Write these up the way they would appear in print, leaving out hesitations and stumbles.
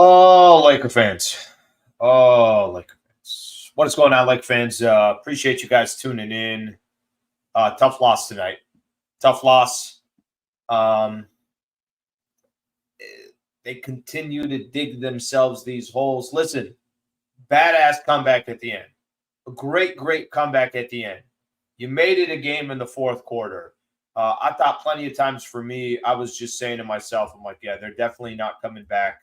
Oh, Laker fans. Oh, Laker fans. What is going on, Laker fans? Appreciate you guys tuning in. Tough loss tonight. Tough loss. Um, they continue to dig themselves these holes. Listen, badass comeback at the end. A great comeback at the end. You made it a game in the fourth quarter. I thought plenty of times for me, I was just saying to myself, I'm like, yeah, they're definitely not coming back.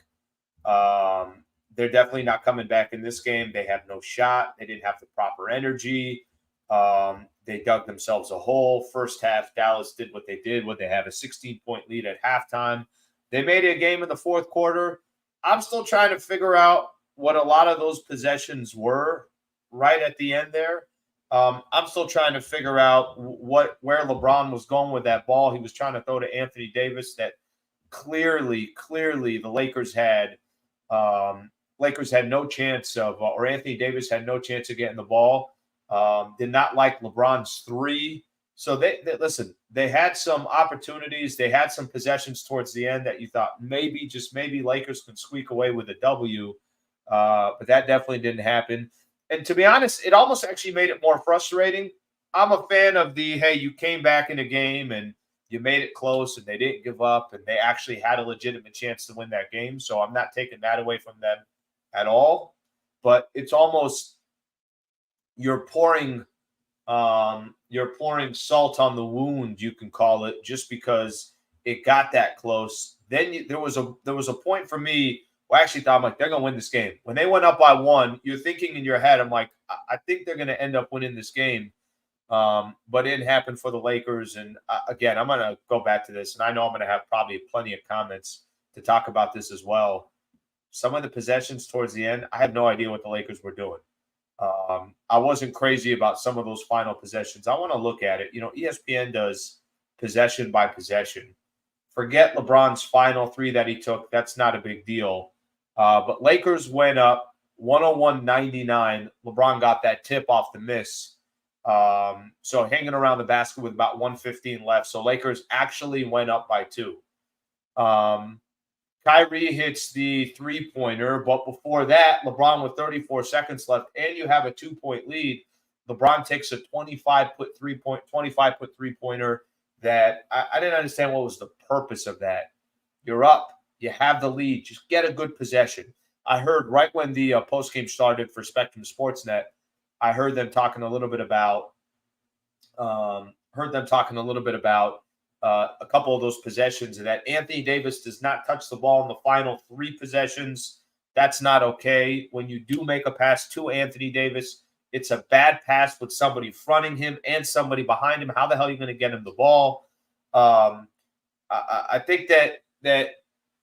They're definitely not coming back in this game. They have no shot. They didn't have the proper energy. They dug themselves a hole. First half, Dallas did what they did when they had a 16-point lead at halftime. They made it a game in the fourth quarter. I'm still trying to figure out what a lot of those possessions were right at the end there. I'm still trying to figure out where LeBron was going with that ball. He was trying to throw to Anthony Davis that clearly the Lakers had no chance of, or Anthony Davis had no chance of getting the ball. Did not like LeBron's three. So they listen. They had some opportunities. They had some possessions towards the end that you thought maybe, just maybe, Lakers can squeak away with a W. But that definitely didn't happen. And to be honest, it almost actually made it more frustrating. I'm a fan of the, hey, you came back in a game and you made it close and they didn't give up and they actually had a legitimate chance to win that game. So I'm not taking that away from them at all. But it's almost you're pouring salt on the wound, you can call it, just because it got that close. Then there was a point for me where I actually thought, I'm like, they're gonna win this game. When they went up by one, you're thinking in your head, I'm like, I think they're gonna end up winning this game. But it didn't happen for the Lakers. And again, I'm going to go back to this, and I know I'm going to have probably plenty of comments to talk about this as well. Some of the possessions towards the end, I have no idea what the Lakers were doing. I wasn't crazy about some of those final possessions. I want to look at it. ESPN does possession by possession. Forget LeBron's final three that he took. That's not a big deal. But Lakers went up 101-99. LeBron got that tip off the miss. So hanging around the basket with about 1:15 left. So Lakers actually went up by two. Kyrie hits the three-pointer, but before that, LeBron with 34 seconds left, and you have a 2-point lead. LeBron takes a 25-foot three-pointer that I didn't understand what was the purpose of that. You're up. You have the lead. Just get a good possession. I heard right when the post-game started for Spectrum Sportsnet, I heard them talking a little bit about a couple of those possessions, and that Anthony Davis does not touch the ball in the final three possessions. That's not okay. When you do make a pass to Anthony Davis, it's a bad pass with somebody fronting him and somebody behind him. How the hell are you going to get him the ball? I think that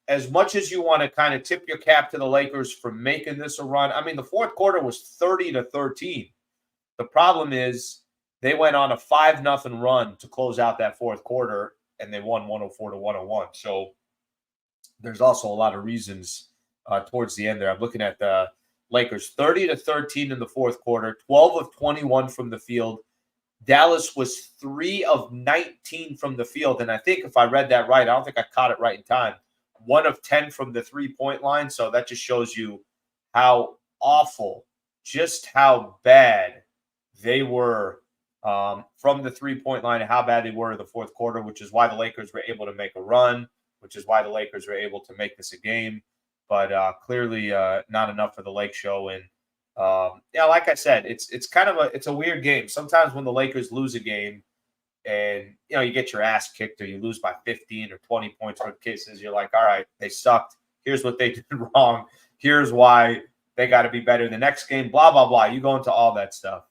as much as you want to kind of tip your cap to the Lakers for making this a run, I mean, the fourth quarter was 30-13. The problem is they went on a 5-0 run to close out that fourth quarter, and they won 104-101. So there's also a lot of reasons towards the end there. I'm looking at the Lakers 30-13 in the fourth quarter, 12 of 21 from the field. Dallas was 3 of 19 from the field. And I think if I read that right, I don't think I caught it right in time. 1 of 10 from the three-point line. So that just shows you how awful, just how bad they were from the three-point line and how bad they were in the fourth quarter, which is why the Lakers were able to make a run, which is why the Lakers were able to make this a game. But clearly not enough for the Lake Show. And like I said, it's a weird game. Sometimes when the Lakers lose a game and you get your ass kicked or you lose by 15 or 20 points for cases, you're like, all right, they sucked. Here's what they did wrong. Here's why they got to be better the next game. Blah blah blah. You go into all that stuff.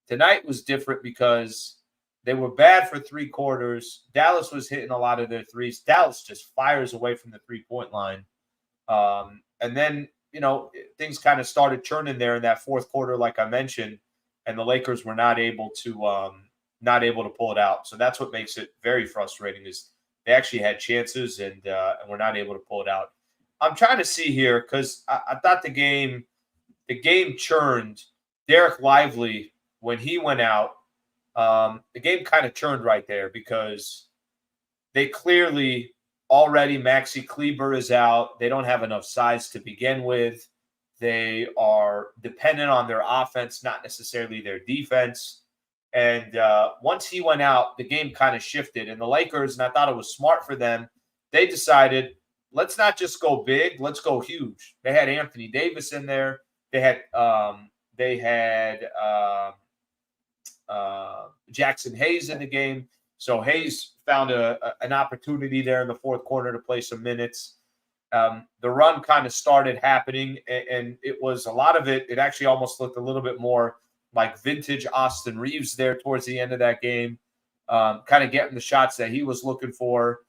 Tonight was different because they were bad for three quarters. Dallas was hitting a lot of their threes. Dallas just fires away from the three-point line. And then, things kind of started churning there in that fourth quarter, like I mentioned, and the Lakers were not able to pull it out. So that's what makes it very frustrating is they actually had chances and were not able to pull it out. I'm trying to see here because I thought the game churned. Derek Lively, when he went out, the game kind of churned right there because they clearly already Maxi Kleber is out. They don't have enough size to begin with. They are dependent on their offense, not necessarily their defense. And once he went out, the game kind of shifted. And the Lakers, and I thought it was smart for them, they decided, let's not just go big, let's go huge. They had Anthony Davis in there. They had Jackson Hayes in the game. So Hayes found an opportunity there in the fourth quarter to play some minutes. The run kind of started happening, and it was a lot of it. It actually almost looked a little bit more like vintage Austin Reeves there towards the end of that game, kind of getting the shots that he was looking for.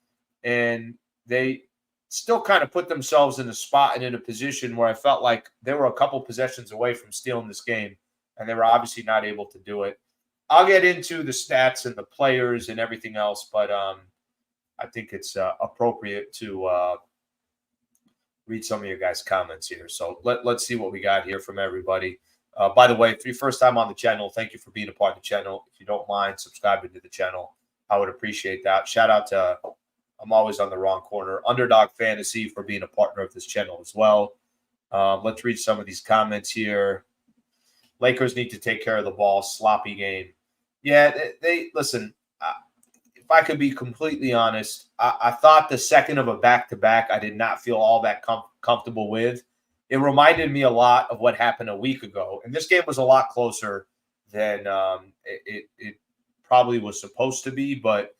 And they still kind of put themselves in a spot and in a position where I felt like they were a couple possessions away from stealing this game, and they were obviously not able to do it. I'll get into the stats and the players and everything else, but I think it's appropriate to read some of your guys' comments here. So let's see what we got here from everybody. By the way, if you're first time on the channel, thank you for being a part of the channel. If you don't mind subscribing to the channel, I would appreciate that. Shout out to, I'm always on the wrong corner, Underdog Fantasy, for being a partner of this channel as well. Let's read some of these comments here. Lakers need to take care of the ball. Sloppy game. Yeah, they listen, if I could be completely honest, I thought the second of a back-to-back I did not feel all that comfortable with. It reminded me a lot of what happened a week ago. And this game was a lot closer than it probably was supposed to be. But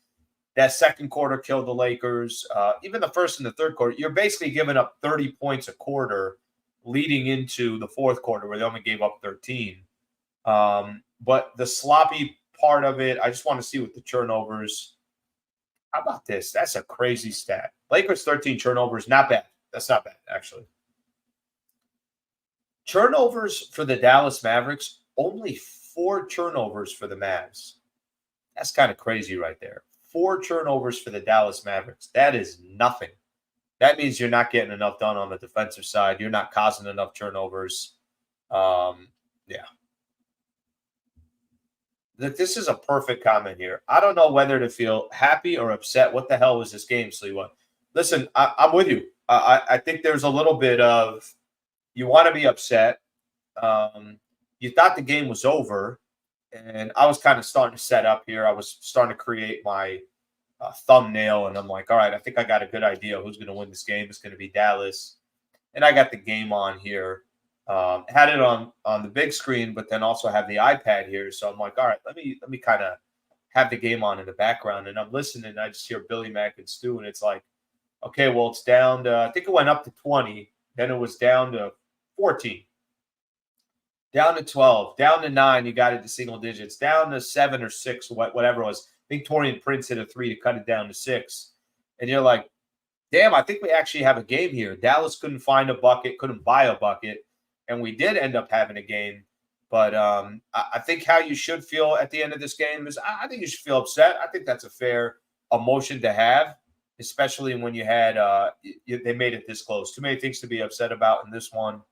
that second quarter killed the Lakers. Even the first and the third quarter, you're basically giving up 30 points a quarter leading into the fourth quarter where they only gave up 13. But the sloppy part of it, I just want to see with the turnovers. How about this? That's a crazy stat. Lakers 13 turnovers, not bad. That's not bad, actually. Turnovers for the Dallas Mavericks, only 4 turnovers for the Mavs. That's kind of crazy right there. 4 turnovers for the Dallas Mavericks. That is nothing. That means you're not getting enough done on the defensive side. You're not causing enough turnovers. Yeah. This is a perfect comment here. I don't know whether to feel happy or upset. What the hell was this game, Sliwa? Listen, I'm with you. I think there's a little bit of you want to be upset. You thought the game was over, and I was kind of starting to set up here. I was starting to create my thumbnail, and I'm like, all right, I think I got a good idea who's going to win this game. It's going to be Dallas. And I got the game on here. Had it on the big screen, but then also have the iPad here. So I'm like, all right, let me kind of have the game on in the background. And I'm listening, and I just hear Billy Mack and Stu, and it's like, okay, well, it's down to, I think it went up to 20. Then it was down to 14. Down to 12. Down to 9, you got it to single digits. Down to 7 or 6, whatever it was. I think Torian Prince hit a 3 to cut it down to 6. And you're like, damn, I think we actually have a game here. Dallas couldn't find a bucket, couldn't buy a bucket. And we did end up having a game. But I think how you should feel at the end of this game is I think you should feel upset. I think that's a fair emotion to have, especially when you had they made it this close. Too many things to be upset about in this one.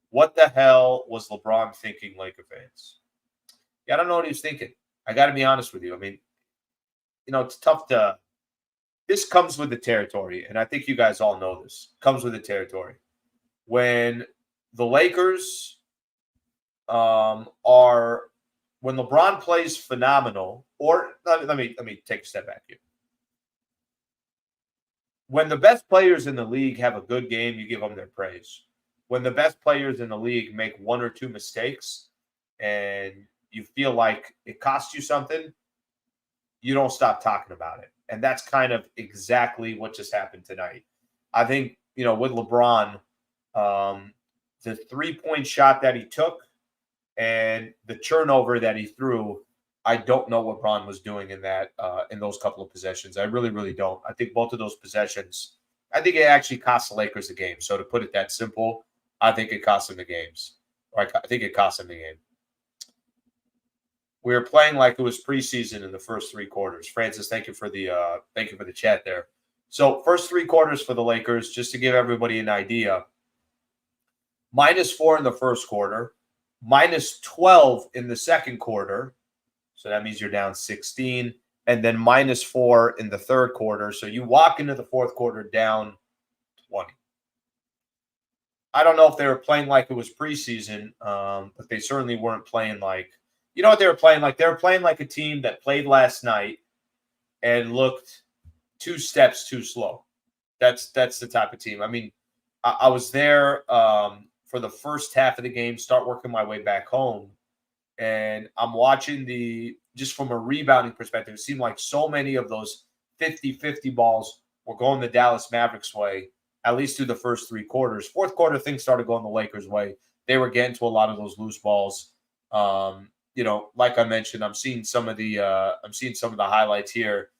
What the hell was LeBron thinking, Laker fans? Yeah, I don't know what he was thinking. I got to be honest with you. I mean, it's tough to – this comes with the territory, and I think you guys all know this. Comes with the territory. When the Lakers are – when LeBron plays phenomenal – or let me take a step back here. When the best players in the league have a good game, you give them their praise. When the best players in the league make 1 or 2 mistakes and you feel like it costs you something, you don't stop talking about it. And that's kind of exactly what just happened tonight. I think, with LeBron, the three-point shot that he took and the turnover that he threw, I don't know what Bron was doing in that in those couple of possessions. I really, really don't. I think both of those possessions, I think it actually cost the Lakers the game. So to put it that simple, I think it cost them the games. Or I think it cost them the game. We were playing like it was preseason in the first 3 quarters. Francis, thank you for the chat there. So first 3 quarters for the Lakers, just to give everybody an idea. -4 in the first quarter, -12 in the second quarter. So that means you're down 16. and then -4 in the third quarter. So you walk into the fourth quarter down 20. I don't know if they were playing like it was preseason, but they certainly weren't playing like, you know what they were playing like? They were playing like a team that played last night and looked 2 steps too slow. That's the type of team. I mean, I was there for the first half of the game, start working my way back home, and I'm watching just from a rebounding perspective, it seemed like so many of those 50-50 balls were going the Dallas Mavericks way, at least through the first 3 quarters. Fourth quarter, things started going the Lakers' way. They were getting to a lot of those loose balls. Like I mentioned, I'm seeing some of the highlights here.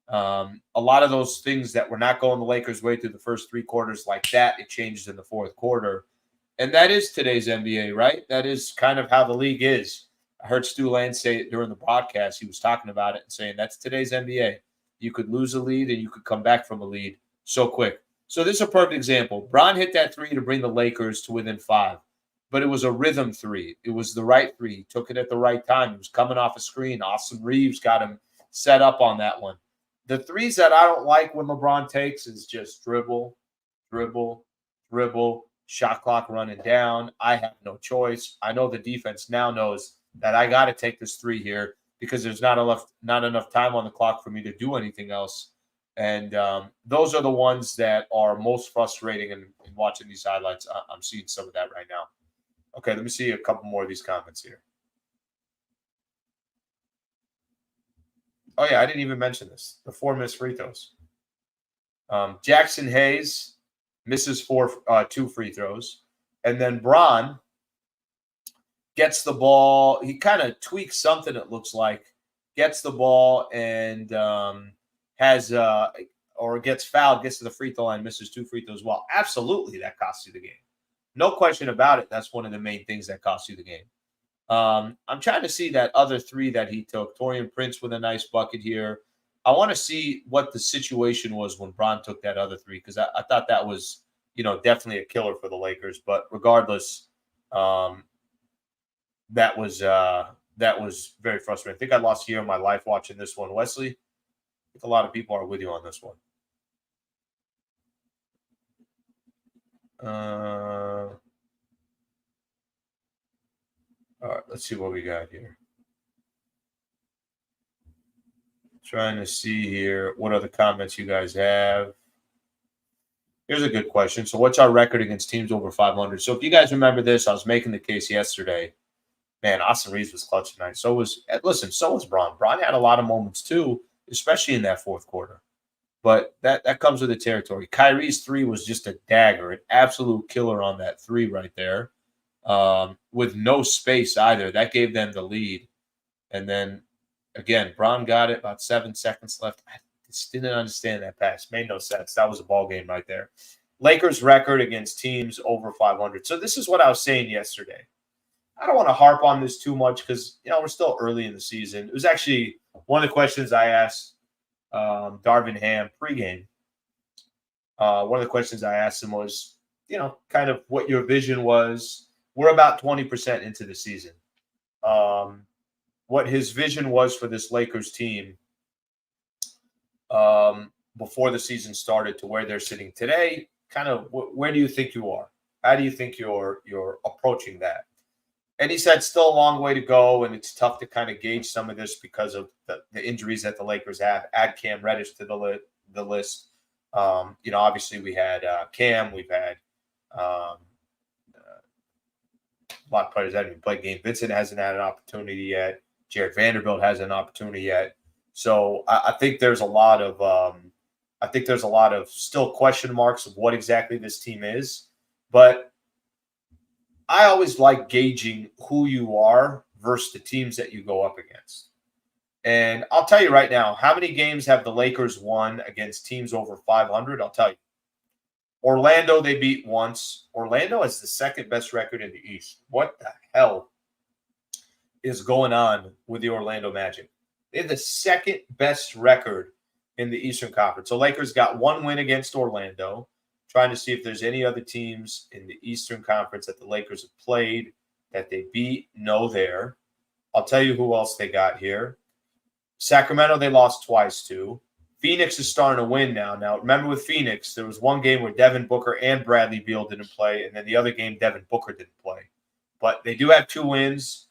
A lot of those things that were not going the Lakers' way through the first 3 quarters like that, it changed in the fourth quarter. And that is today's NBA, right? That is kind of how the league is. I heard Stu Land say it during the broadcast. He was talking about it and saying that's today's NBA. You could lose a lead and you could come back from a lead so quick. So this is a perfect example. Bron hit that 3 to bring the Lakers to within 5, but it was a rhythm 3. It was the right 3. He took it at the right time. He was coming off a screen. Austin Reeves got him set up on that one. The 3s that I don't like when LeBron takes is just dribble, dribble, dribble, shot clock running down. I have no choice. I know the defense now knows that I got to take this 3 here because there's not enough time on the clock for me to do anything else. And those are the ones that are most frustrating in watching these highlights. I'm seeing some of that right now. Okay, let me see a couple more of these comments here. Oh, yeah, I didn't even mention this. The 4 missed free throws. Jackson Hayes misses 2 free throws. And then Bron gets the ball. He kind of tweaks something, it looks like. Gets the ball and gets fouled, gets to the free throw line, misses 2 free throws. Well, absolutely, that costs you the game. No question about it. That's one of the main things that costs you the game. I'm trying to see that other 3 that he took. Taurean Prince with a nice bucket here. I want to see what the situation was when Bron took that other 3 because I thought that was, definitely a killer for the Lakers. But regardless, that was very frustrating. I think I lost a year of my life watching this one. Wesley, I think a lot of people are with you on this one. All right, let's see what we got here. Trying to see here what other comments you guys have. Here's a good question. So what's our record against teams over 500? So if you guys remember this, I was making the case yesterday. Man, Austin Reeves was clutch tonight. So was Bron. Bron had a lot of moments too, especially in that fourth quarter. But that comes with the territory. Kyrie's 3 was just a dagger, an absolute killer on that 3 right there. With no space either. That gave them the lead. And then, again, Bron got it, about 7 seconds left. I just didn't understand that pass. Made no sense. That was a ball game right there. Lakers record against teams over 500. So this is what I was saying yesterday. I don't want to harp on this too much because, we're still early in the season. It was actually one of the questions I asked Darvin Ham pregame. One of the questions I asked him was, kind of what your vision was. We're about 20% into the season. What his vision was for this Lakers team before the season started to where they're sitting today. Kind of where do you think you are? How do you think you're approaching that? And he said still a long way to go, and it's tough to kind of gauge some of this because of the injuries that the Lakers have. Add Cam Reddish to the list. Obviously we had Cam. We've had a lot of players that haven't even played game. Vincent hasn't had an opportunity yet. Jared Vanderbilt hasn't an opportunity yet. So I think there's a lot of still question marks of what exactly this team is. But I always like gauging who you are versus the teams that you go up against. And I'll tell you right now, how many games have the Lakers won against teams over 500? I'll tell you. Orlando, they beat once. Orlando has the second best record in the East. What the hell is going on with the Orlando Magic? They have the second best record in the Eastern Conference. So Lakers got 1 win against Orlando. Trying to see if there's any other teams in the Eastern Conference that the Lakers have played that they beat. No there. I'll tell you who else they got here. Sacramento, they lost twice to. Phoenix is starting to win now. Now, remember with Phoenix, there was one game where Devin Booker and Bradley Beal didn't play, and then the other game, Devin Booker didn't play. But they do have 2 wins.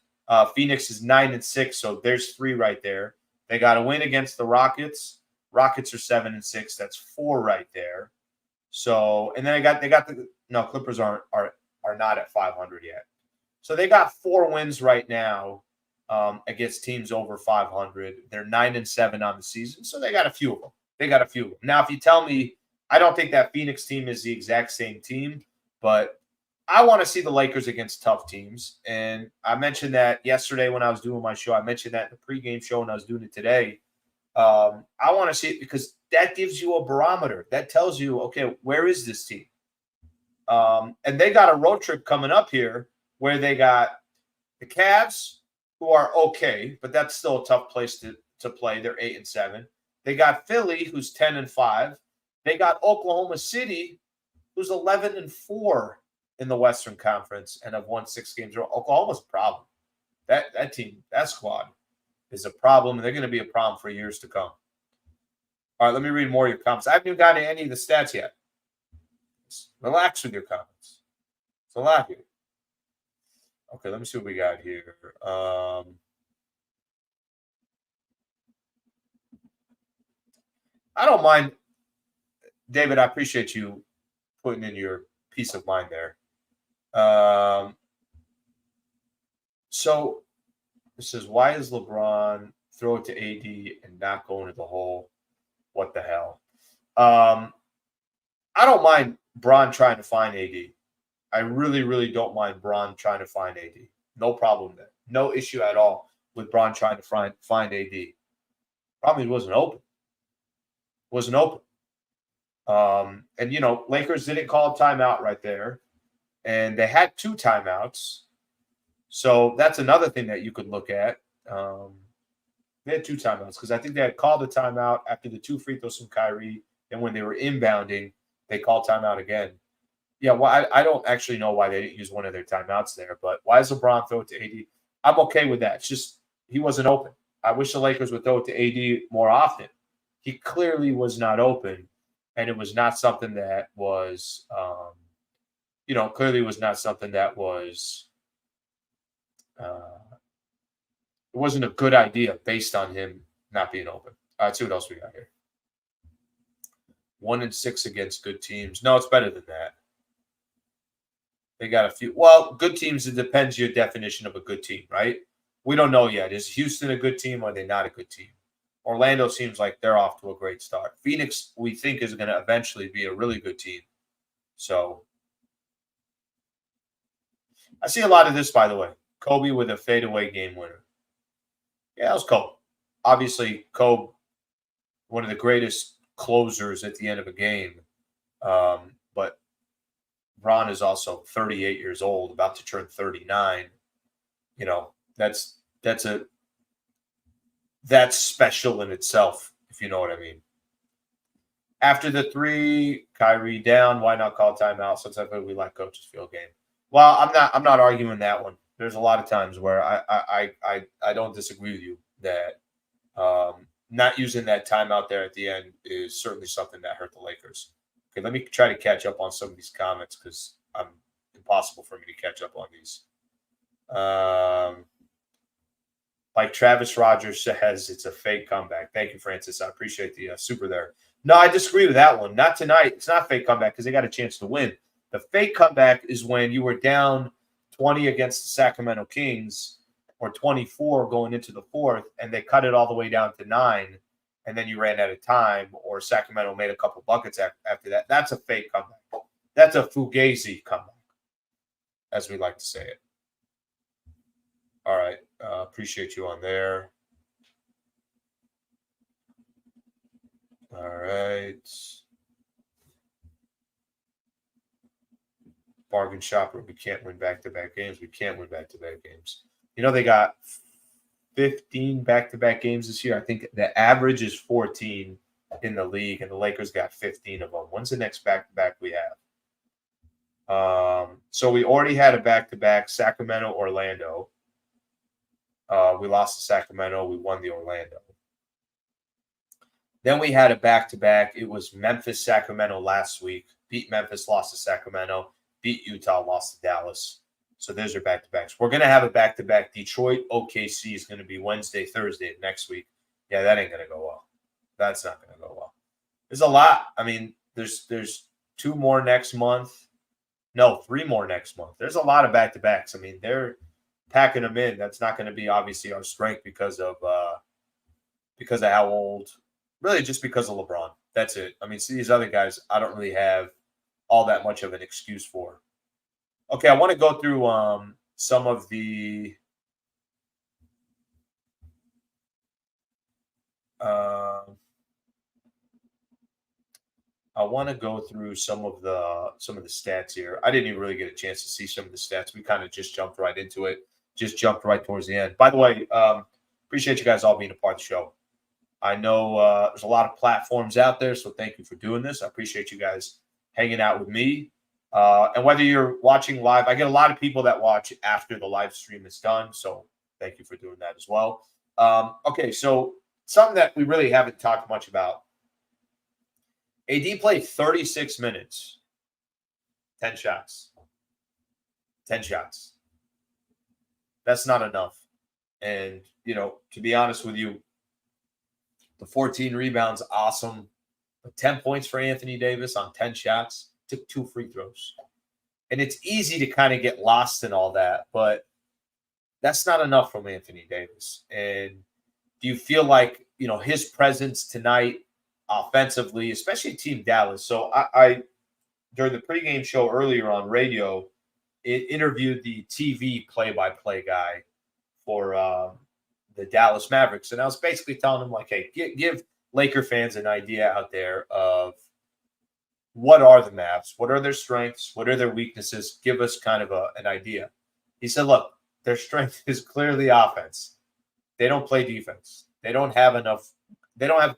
Phoenix is 9-6, so there's 3 right there. They got a win against the Rockets. Rockets are 7-6. That's 4 right there. So, and then they got the Clippers are not at 500 yet. So they got 4 wins right now against teams over 500. They're 9-7 on the season, so they got a few of them. Now, if you tell me, I don't think that Phoenix team is the exact same team, but I want to see the Lakers against tough teams. And I mentioned that yesterday when I was doing my show. I mentioned that in the pregame show, and I was doing it today. I want to see it because that gives you a barometer. That tells you, okay, where is this team? And they got a road trip coming up here where they got the Cavs, who are okay, but that's still a tough place to play. They're 8-7. They got Philly, who's 10-5. They got Oklahoma City, who's 11-4 in the Western Conference and have won 6 games. Oklahoma's a problem. That team, that squad is a problem, and they're going to be a problem for years to come. All right, let me read more of your comments. I haven't even gotten to any of the stats yet. Just relax with your comments. It's a lot here. Okay, let me see what we got here. I don't mind, David. I appreciate you putting in your peace of mind there. So it says, why is LeBron throw it to AD and not go into the hole? What the hell? I don't mind Bron trying to find AD. I really, really don't mind Bron trying to find AD. No problem there. No issue at all with Bron trying to find AD. Problem, he wasn't open. And, Lakers didn't call a timeout right there. And they had 2 timeouts. So that's another thing that you could look at. They had 2 timeouts because I think they had called a timeout after the 2 free throws from Kyrie. And when they were inbounding, they called timeout again. Yeah, well, I don't actually know why they didn't use one of their timeouts there. But why is LeBron throw it to AD? I'm okay with that. It's just he wasn't open. I wish the Lakers would throw it to AD more often. He clearly was not open. And it was not something that was, it wasn't a good idea based on him not being open. All right, let's see what else we got here. 1-6 against good teams. No, it's better than that. They got a few. Well, good teams, it depends your definition of a good team, right? We don't know yet. Is Houston a good team or are they not a good team? Orlando seems like they're off to a great start. Phoenix, we think, is going to eventually be a really good team. So I see a lot of this, by the way. Kobe with a fadeaway game winner. Yeah, that was Kobe. Obviously, Kobe, one of the greatest closers at the end of a game. But Bron is also 38 years old, about to turn 39. That's special in itself, if you know what I mean. After the 3, Kyrie down, why not call timeout? Sometimes we like coaches field game. Well, I'm not arguing that one. There's a lot of times where I don't disagree with you that not using that timeout there at the end is certainly something that hurt the Lakers. Okay, let me try to catch up on some of these comments because I'm impossible for me to catch up on these. Like Travis Rogers says, it's a fake comeback. Thank you, Francis. I appreciate the super there. No, I disagree with that one. Not tonight. It's not a fake comeback because they got a chance to win. The fake comeback is when you were down 20 against the Sacramento Kings or 24 going into the 4th, and they cut it all the way down to 9, and then you ran out of time, or Sacramento made a couple buckets after that. That's a fake comeback. That's a fugazi comeback, as we like to say it. All right. Appreciate you on there. All right. Bargain shopper. We can't win back-to-back games. We can't win back-to-back games. They got 15 back-to-back games this year. I think the average is 14 in the league, and the Lakers got 15 of them. When's the next back-to-back we have? So we already had a back-to-back, Sacramento, Orlando. We lost to Sacramento. We won the Orlando. Then we had a back-to-back. It was Memphis, Sacramento last week. Beat Memphis, lost to Sacramento. Beat Utah, lost to Dallas. So those are back-to-backs. We're going to have a back-to-back. Detroit, OKC is going to be Wednesday, Thursday next week. Yeah, that ain't going to go well. That's not going to go well. There's a lot. I mean, there's 2 more next month. No, 3 more next month. There's a lot of back-to-backs. I mean, they're packing them in. That's not going to be obviously our strength because of how old. Really, just because of LeBron. That's it. I mean, see, these other guys, I don't really have all that much of an excuse for. Okay, I want to go through some of the I want to go through some of the stats here. I didn't even really get a chance to see some of the stats. We kind of just jumped right into it. Just jumped right towards the end. By the way, appreciate you guys all being a part of the show. I know there's a lot of platforms out there, so thank you for doing this. I appreciate you guys hanging out with me. And whether you're watching live, I get a lot of people that watch after the live stream is done, so thank you for doing that as well. Okay, so something that we really haven't talked much about. AD played 36 minutes, 10 shots. 10 shots. That's not enough. And, to be honest with you, the 14 rebounds, awesome. But 10 points for Anthony Davis on 10 shots, took 2 free throws. And it's easy to kind of get lost in all that, but that's not enough from Anthony Davis. And do you feel like, his presence tonight offensively, especially Team Dallas? So I during the pregame show earlier on radio, it interviewed the TV play-by-play guy for the Dallas Mavericks. And I was basically telling him, like, hey, give Laker fans an idea out there of what are the Mavs? What are their strengths? What are their weaknesses? Give us kind of an idea. He said, look, their strength is clearly offense. They don't play defense. They don't have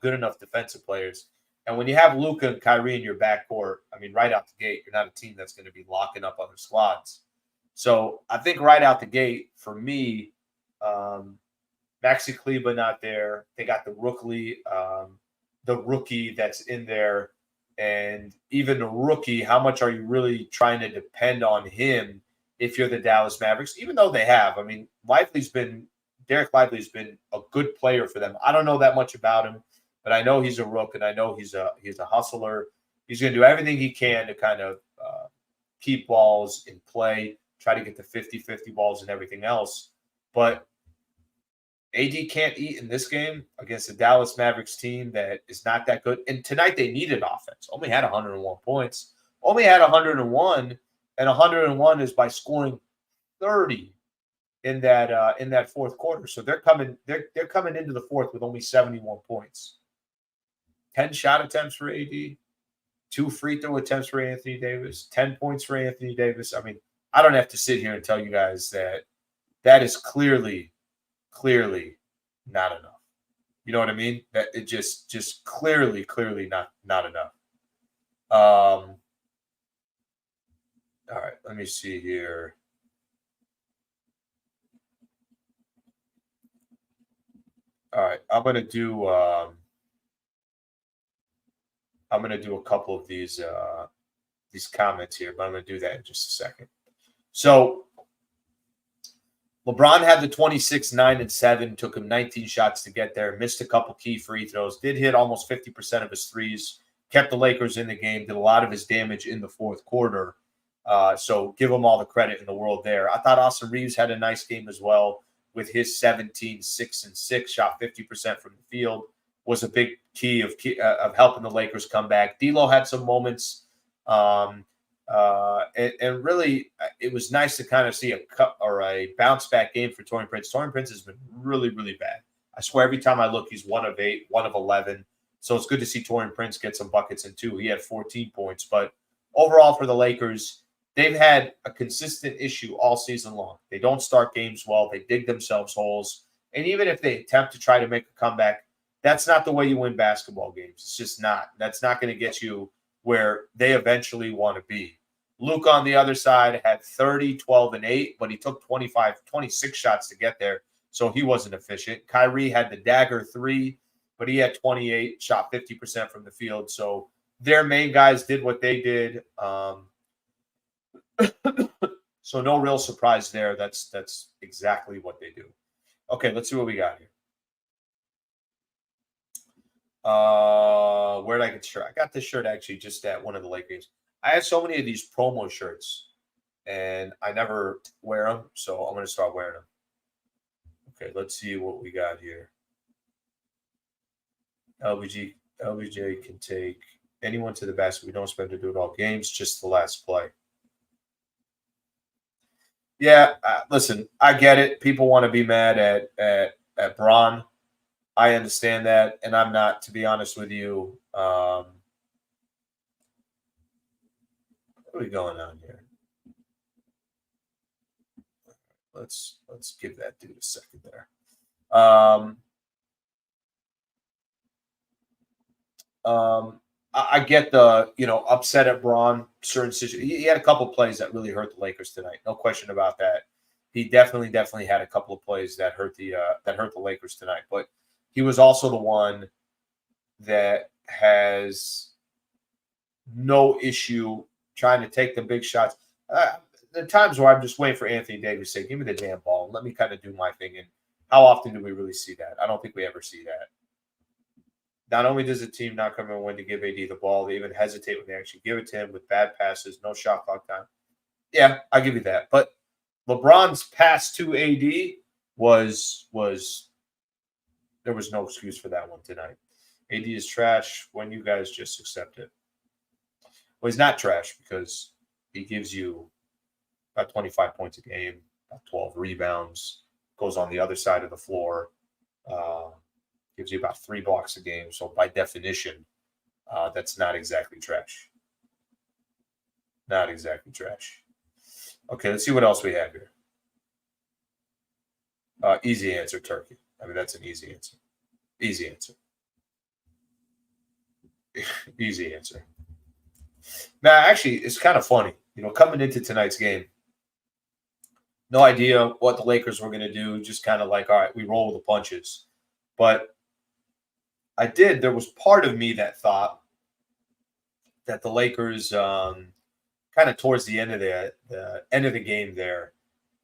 good enough defensive players. And when you have Luka and Kyrie in your backcourt, I mean, right out the gate, you're not a team that's going to be locking up other squads. So I think right out the gate, for me, Maxi Kleber not there. They got the rookie that's in there. And even the rookie, how much are you really trying to depend on him if you're the Dallas Mavericks? Even though they have. I mean, Derek Lively's been a good player for them. I don't know that much about him, but I know he's a rook, and I know he's a hustler. He's going to do everything he can to kind of keep balls in play, try to get the 50-50 balls and everything else. But AD can't eat in this game against the Dallas Mavericks team that is not that good. And tonight they needed offense. Only had 101 points. Only had 101, and 101 is by scoring 30 in that fourth quarter. So they're coming into the fourth with only 71 points. 10 shot attempts for AD, 2 free throw attempts for Anthony Davis, 10 points for Anthony Davis. I mean, I don't have to sit here and tell you guys that is clearly not enough. You know what I mean? That it just clearly not enough. All right, let me see here. All right, I'm gonna do a couple of these comments here, but I'm gonna do that in just a second. So LeBron had the 26, 9, and 7, took him 19 shots to get there, missed a couple key free throws, did hit almost 50% of his threes, kept the Lakers in the game, did a lot of his damage in the fourth quarter. So give him all the credit in the world there. I thought Austin Reeves had a nice game as well with his 17, 6, and 6, shot 50% from the field, was a big key of helping the Lakers come back. D'Lo had some moments. And really, it was nice to kind of see a bounce back game for Taurean Prince. Taurean Prince has been really, really bad. I swear every time I look, he's 1 of 8, 1 of 11. So it's good to see Taurean Prince get some buckets in 2. He had 14 points. But overall for the Lakers, they've had a consistent issue all season long. They don't start games well. They dig themselves holes. And even if they attempt to try to make a comeback, that's not the way you win basketball games. It's just not. That's not going to get you where they eventually want to be. Luke on the other side had 30, 12, and 8, but he took 26 shots to get there, so he wasn't efficient. Kyrie had the dagger 3. but he had 28, shot 50% from the field. So their main guys did what they did. So no real surprise there. That's exactly what they do. Okay, let's see what we got here. Where did I get the shirt? I got this shirt actually just at one of the late games. I have so many of these promo shirts, and I never wear them, so I'm going to start wearing them. Okay, let's see what we got here. LBJ can take anyone to the basket. We don't expect to do it all games, just the last play. Yeah, listen, I get it. People want to be mad at Bron. I understand that, and I'm not, to be honest with you. What are we going on here? Let's give that dude a second there. I get the upset at Braun. Certain situations. He had a couple of plays that really hurt the Lakers tonight. No question about that. He definitely had a couple of plays that hurt the Lakers tonight. But he was also the one that has no issue trying to take the big shots. There are times where I'm just waiting for Anthony Davis to say, "Give me the damn ball and let me kind of do my thing." And how often do we really see that? I don't think we ever see that. Not only does the team not come and win to give AD the ball, they even hesitate when they actually give it to him with bad passes, no shot clock time. Yeah, I'll give you that. But LeBron's pass to AD was there was no excuse for that one tonight. AD is trash when you guys just accept it. Well, he's not trash because he gives you about 25 points a game, about 12 rebounds, goes on the other side of the floor. Gives you about 3 blocks a game. So by definition, that's not exactly trash. Not exactly trash. Okay, let's see what else we have here. Easy answer, Turkey. I mean, that's an easy answer. Easy answer. Easy answer. Now, actually, it's kind of funny. Coming into tonight's game, no idea what the Lakers were going to do. Just kind of like, all right, we roll with the punches. But there was part of me that thought that the Lakers, kind of towards the end of the game there,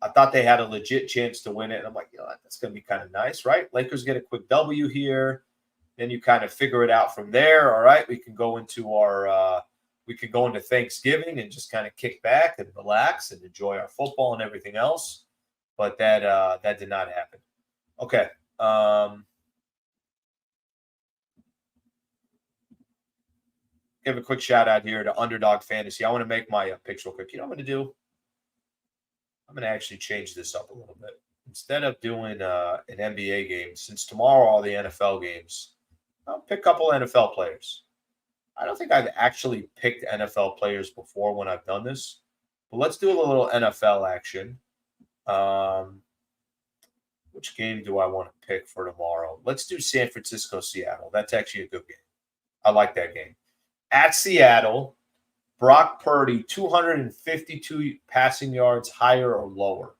I thought they had a legit chance to win it. And I'm like, that's going to be kind of nice, right? Lakers get a quick W here. Then you kind of figure it out from there. All right, we can go into Thanksgiving and just kind of kick back and relax and enjoy our football and everything else. But that did not happen. Okay. Give a quick shout out here to Underdog Fantasy. I want to make my picks real quick. You know what I'm going to do? I'm going to actually change this up a little bit. Instead of doing an NBA game, since tomorrow are all the NFL games, I'll pick a couple NFL players. I don't think I've actually picked NFL players before when I've done this, but let's do a little NFL action. Which game do I want to pick for tomorrow? Let's do San Francisco, Seattle. That's actually a good game. I like that game. At Seattle, Brock Purdy, 252 passing yards, higher or lower.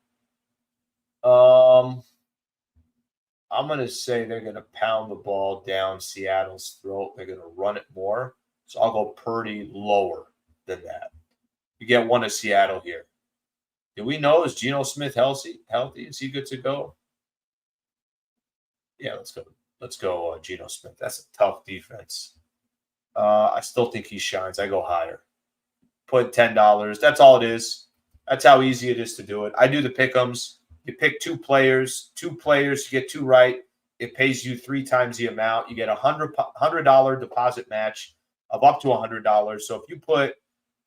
I'm going to say they're going to pound the ball down Seattle's throat. They're going to run it more. So I'll go Purdy lower than that. You get one of Seattle here. Do we know, is Geno Smith healthy? Is he good to go? Yeah, let's go. Let's go Geno Smith. That's a tough defense. I still think he shines. I go higher. Put $10. That's all it is. That's how easy it is to do it. I do the pick'ems. You pick 2 players. 2 players, you get 2 right. It pays you 3 times the amount. You get a $100 deposit match of up to $100. So if you put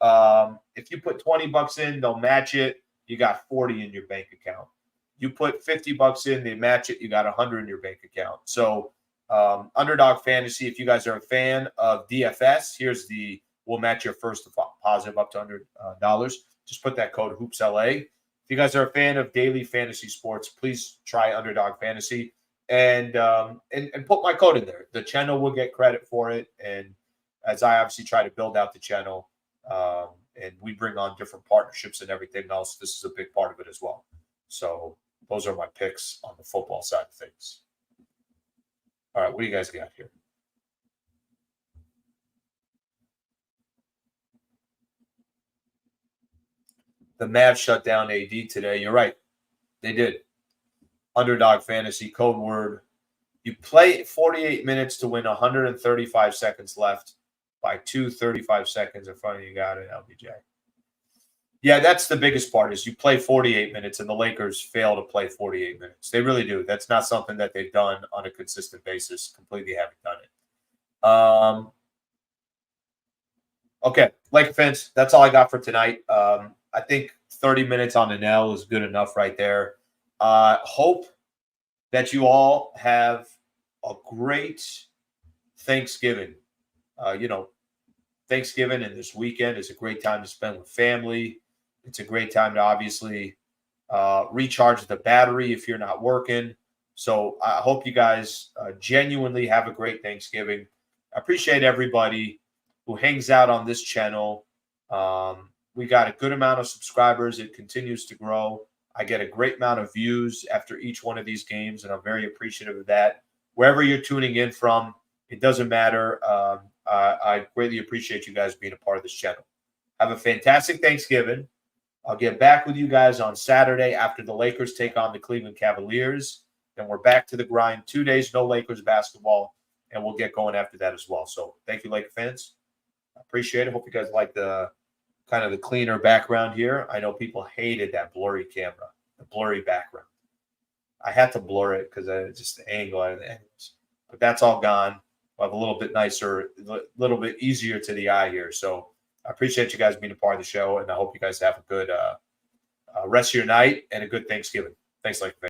$20 in, they'll match it. You got 40 in your bank account. You put $50 in, they match it. You got 100 in your bank account. So Underdog Fantasy, if you guys are a fan of DFS, we'll match your first deposit up to $100. Just put that code HoopsLA. If you guys are a fan of daily fantasy sports, please try Underdog Fantasy and put my code in there. The channel will get credit for it. And as I obviously try to build out the channel, and we bring on different partnerships and everything else, this is a big part of it as well. So those are my picks on the football side of things. All right, what do you guys got here? The Mavs shut down AD today. You're right. They did. Underdog fantasy, code word. You play 48 minutes to win 135 seconds left by 2:35 seconds in front of you. Got it, LBJ. Yeah, that's the biggest part is you play 48 minutes and the Lakers fail to play 48 minutes. They really do. That's not something that they've done on a consistent basis. Completely haven't done it. Okay, Laker fans, that's all I got for tonight. I think 30 minutes on the nail is good enough right there. Hope that you all have a great Thanksgiving. Thanksgiving and this weekend is a great time to spend with family. It's a great time to obviously recharge the battery if you're not working. So I hope you guys genuinely have a great Thanksgiving. I appreciate everybody who hangs out on this channel. We got a good amount of subscribers. It continues to grow. I get a great amount of views after each one of these games, and I'm very appreciative of that. Wherever you're tuning in from, it doesn't matter. I greatly appreciate you guys being a part of this channel. Have a fantastic Thanksgiving. I'll get back with you guys on Saturday after the Lakers take on the Cleveland Cavaliers. Then we're back to the grind. 2 days, no Lakers basketball, and we'll get going after that as well. So thank you, Laker fans. I appreciate it. Hope you guys like the kind of the cleaner background here. I know people hated that blurry camera, the blurry background. I had to blur it because just the angle and the angles. But that's all gone. We'll have a little bit nicer, a little bit easier to the eye here. So I appreciate you guys being a part of the show, and I hope you guys have a good rest of your night and a good Thanksgiving. Thanks, Laker fans.